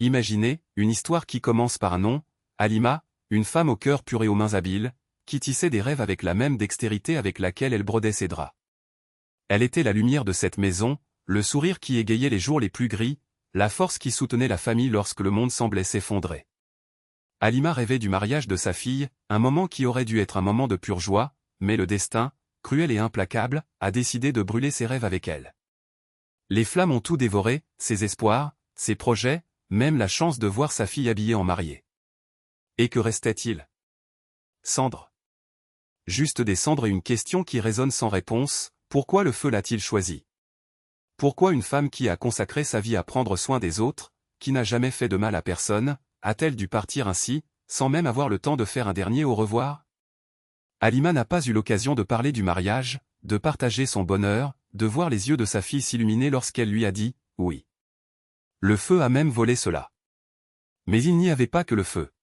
Imaginez, une histoire qui commence par un nom, Halima, une femme au cœur pur et aux mains habiles, qui tissait des rêves avec la même dextérité avec laquelle elle brodait ses draps. Elle était la lumière de cette maison, le sourire qui égayait les jours les plus gris, la force qui soutenait la famille lorsque le monde semblait s'effondrer. Halima rêvait du mariage de sa fille, un moment qui aurait dû être un moment de pure joie, mais le destin, cruel et implacable, a décidé de brûler ses rêves avec elle. Les flammes ont tout dévoré, ses espoirs, ses projets, même la chance de voir sa fille habillée en mariée. Et que restait-il? Cendres. Juste des cendres et une question qui résonne sans réponse, pourquoi le feu l'a-t-il choisi? Pourquoi une femme qui a consacré sa vie à prendre soin des autres, qui n'a jamais fait de mal à personne, a-t-elle dû partir ainsi, sans même avoir le temps de faire un dernier au revoir? Halima n'a pas eu l'occasion de parler du mariage, de partager son bonheur, de voir les yeux de sa fille s'illuminer lorsqu'elle lui a dit « oui ». Le feu a même volé cela. Mais il n'y avait pas que le feu.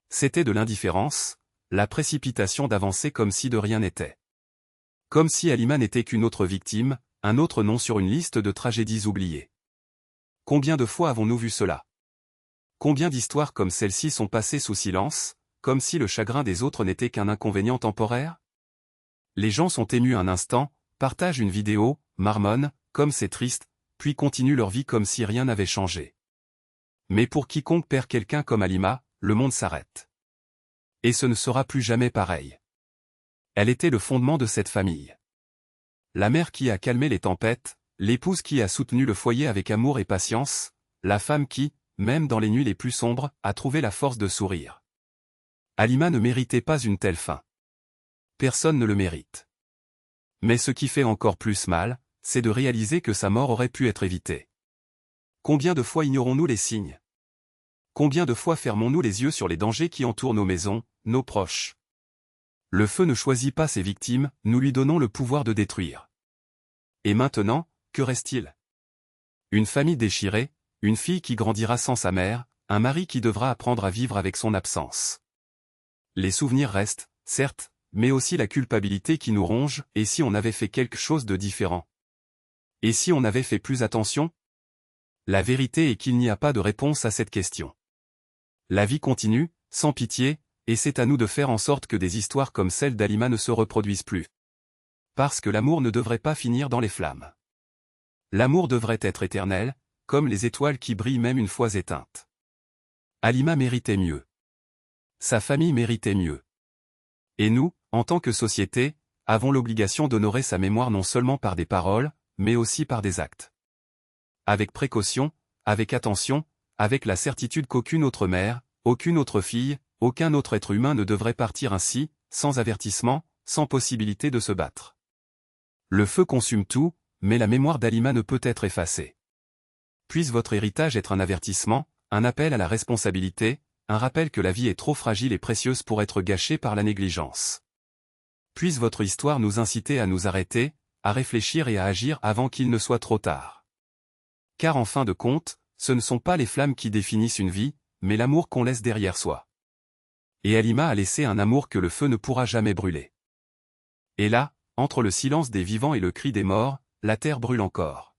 C'était de l'indifférence, la précipitation d'avancer comme si de rien n'était. Comme si Halima n'était qu'une autre victime, un autre nom sur une liste de tragédies oubliées. Combien de fois avons-nous vu cela? Combien d'histoires comme celle-ci sont passées sous silence, comme si le chagrin des autres n'était qu'un inconvénient temporaire? Les gens sont émus un instant, partagent une vidéo, marmonnent, comme c'est triste, puis continuent leur vie comme si rien n'avait changé. Mais pour quiconque perd quelqu'un comme Halima, le monde s'arrête. Et ce ne sera plus jamais pareil. Elle était le fondement de cette famille. La mère qui a calmé les tempêtes, l'épouse qui a soutenu le foyer avec amour et patience, la femme qui, même dans les nuits les plus sombres, a trouvé la force de sourire. Halima ne méritait pas une telle fin. Personne ne le mérite. Mais ce qui fait encore plus mal, c'est de réaliser que sa mort aurait pu être évitée. Combien de fois ignorons-nous les signes? Combien de fois fermons-nous les yeux sur les dangers qui entourent nos maisons, nos proches? Le feu ne choisit pas ses victimes, nous lui donnons le pouvoir de détruire. Et maintenant, que reste-t-il? Une famille déchirée, une fille qui grandira sans sa mère, un mari qui devra apprendre à vivre avec son absence. Les souvenirs restent, certes, mais aussi la culpabilité qui nous ronge, et si on avait fait quelque chose de différent? Et si on avait fait plus attention? La vérité est qu'il n'y a pas de réponse à cette question. La vie continue, sans pitié, et c'est à nous de faire en sorte que des histoires comme celle d'Halima ne se reproduisent plus. Parce que l'amour ne devrait pas finir dans les flammes. L'amour devrait être éternel, comme les étoiles qui brillent même une fois éteintes. Halima méritait mieux. Sa famille méritait mieux. Et nous, en tant que société, avons l'obligation d'honorer sa mémoire non seulement par des paroles, mais aussi par des actes. Avec précaution, avec attention, avec la certitude qu'aucune autre mère, aucune autre fille, aucun autre être humain ne devrait partir ainsi, sans avertissement, sans possibilité de se battre. Le feu consume tout, mais la mémoire d'Halima ne peut être effacée. Puisse votre héritage être un avertissement, un appel à la responsabilité, un rappel que la vie est trop fragile et précieuse pour être gâchée par la négligence. Puisse votre histoire nous inciter à nous arrêter, à réfléchir et à agir avant qu'il ne soit trop tard. Car en fin de compte, ce ne sont pas les flammes qui définissent une vie, mais l'amour qu'on laisse derrière soi. Et Halima a laissé un amour que le feu ne pourra jamais brûler. Et là, entre le silence des vivants et le cri des morts, la terre brûle encore.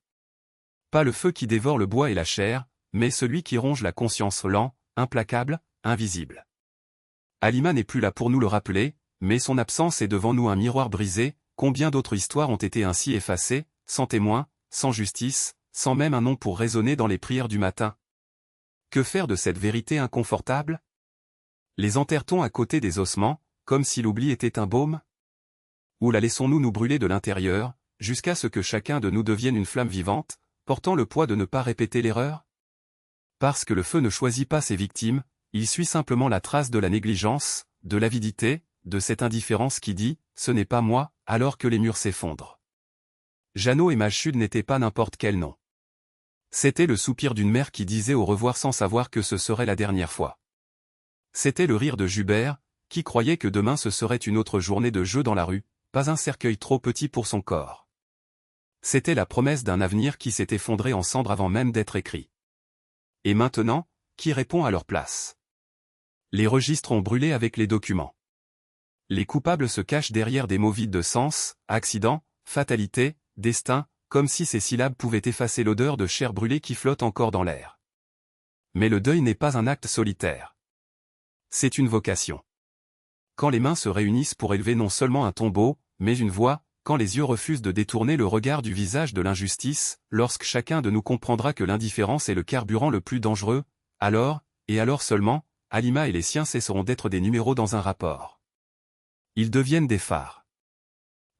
Pas le feu qui dévore le bois et la chair, mais celui qui ronge la conscience lent, implacable, invisible. Halima n'est plus là pour nous le rappeler, mais son absence est devant nous un miroir brisé. Combien d'autres histoires ont été ainsi effacées, sans témoin, sans justice, sans même un nom pour résonner dans les prières du matin? Que faire de cette vérité inconfortable? Les enterre-t-on à côté des ossements, comme si l'oubli était un baume? Ou la laissons-nous nous brûler de l'intérieur, jusqu'à ce que chacun de nous devienne une flamme vivante, portant le poids de ne pas répéter l'erreur? Parce que le feu ne choisit pas ses victimes, il suit simplement la trace de la négligence, de l'avidité, de cette indifférence qui dit « ce n'est pas moi », alors que les murs s'effondrent. Jeannot et Malchude n'étaient pas n'importe quel nom. C'était le soupir d'une mère qui disait au revoir sans savoir que ce serait la dernière fois. C'était le rire de Jubert, qui croyait que demain ce serait une autre journée de jeu dans la rue, pas un cercueil trop petit pour son corps. C'était la promesse d'un avenir qui s'est effondré en cendres avant même d'être écrit. Et maintenant, qui répond à leur place? Les registres ont brûlé avec les documents. Les coupables se cachent derrière des mots vides de sens, accident, fatalité, destin, comme si ces syllabes pouvaient effacer l'odeur de chair brûlée qui flotte encore dans l'air. Mais le deuil n'est pas un acte solitaire. C'est une vocation. Quand les mains se réunissent pour élever non seulement un tombeau, mais une voix, quand les yeux refusent de détourner le regard du visage de l'injustice, lorsque chacun de nous comprendra que l'indifférence est le carburant le plus dangereux, alors, et alors seulement, Halima et les siens cesseront d'être des numéros dans un rapport. Ils deviennent des phares.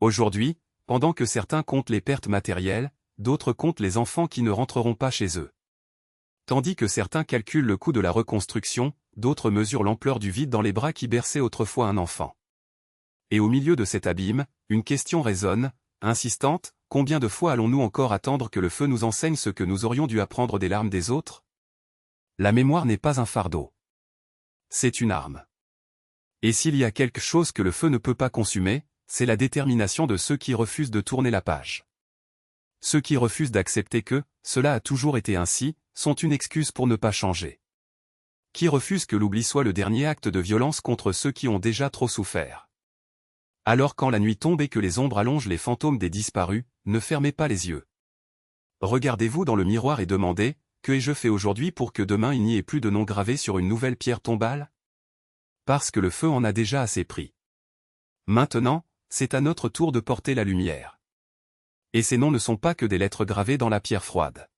Aujourd'hui, pendant que certains comptent les pertes matérielles, d'autres comptent les enfants qui ne rentreront pas chez eux. Tandis que certains calculent le coût de la reconstruction, d'autres mesurent l'ampleur du vide dans les bras qui berçaient autrefois un enfant. Et au milieu de cet abîme, une question résonne, insistante, combien de fois allons-nous encore attendre que le feu nous enseigne ce que nous aurions dû apprendre des larmes des autres? La mémoire n'est pas un fardeau. C'est une arme. Et s'il y a quelque chose que le feu ne peut pas consumer, c'est la détermination de ceux qui refusent de tourner la page. Ceux qui refusent d'accepter que, cela a toujours été ainsi, sont une excuse pour ne pas changer. Qui refusent que l'oubli soit le dernier acte de violence contre ceux qui ont déjà trop souffert. Alors quand la nuit tombe et que les ombres allongent les fantômes des disparus, ne fermez pas les yeux. Regardez-vous dans le miroir et demandez, que ai-je fait aujourd'hui pour que demain il n'y ait plus de nom gravé sur une nouvelle pierre tombale? Parce que le feu en a déjà assez pris. Maintenant, c'est à notre tour de porter la lumière. Et ces noms ne sont pas que des lettres gravées dans la pierre froide.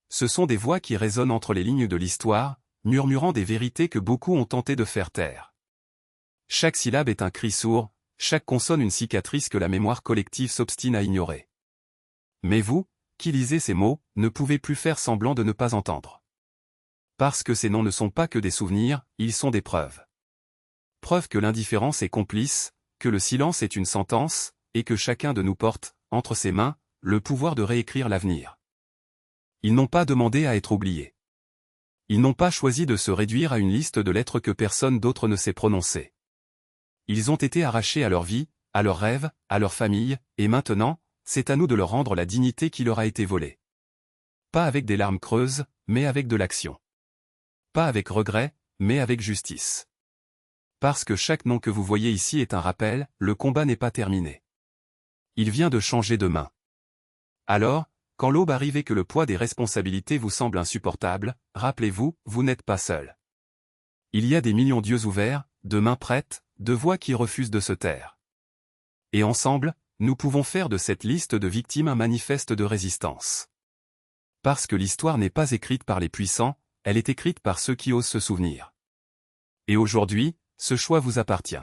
Ce sont des voix qui résonnent entre les lignes de l'histoire, murmurant des vérités que beaucoup ont tenté de faire taire. Chaque syllabe est un cri sourd, chaque consonne une cicatrice que la mémoire collective s'obstine à ignorer. Mais vous, qui lisez ces mots, ne pouvez plus faire semblant de ne pas entendre. Parce que ces noms ne sont pas que des souvenirs, ils sont des preuves. Preuve que l'indifférence est complice, que le silence est une sentence, et que chacun de nous porte, entre ses mains, le pouvoir de réécrire l'avenir. Ils n'ont pas demandé à être oubliés. Ils n'ont pas choisi de se réduire à une liste de lettres que personne d'autre ne sait prononcer. Ils ont été arrachés à leur vie, à leurs rêves, à leur famille, et maintenant, c'est à nous de leur rendre la dignité qui leur a été volée. Pas avec des larmes creuses, mais avec de l'action. Pas avec regret, mais avec justice. Parce que chaque nom que vous voyez ici est un rappel, le combat n'est pas terminé. Il vient de changer de main. Alors, quand l'aube arrive et que le poids des responsabilités vous semble insupportable, rappelez-vous, vous n'êtes pas seul. Il y a des millions d'yeux ouverts, de mains prêtes, de voix qui refusent de se taire. Et ensemble, nous pouvons faire de cette liste de victimes un manifeste de résistance. Parce que l'histoire n'est pas écrite par les puissants, elle est écrite par ceux qui osent se souvenir. Et aujourd'hui, ce choix vous appartient.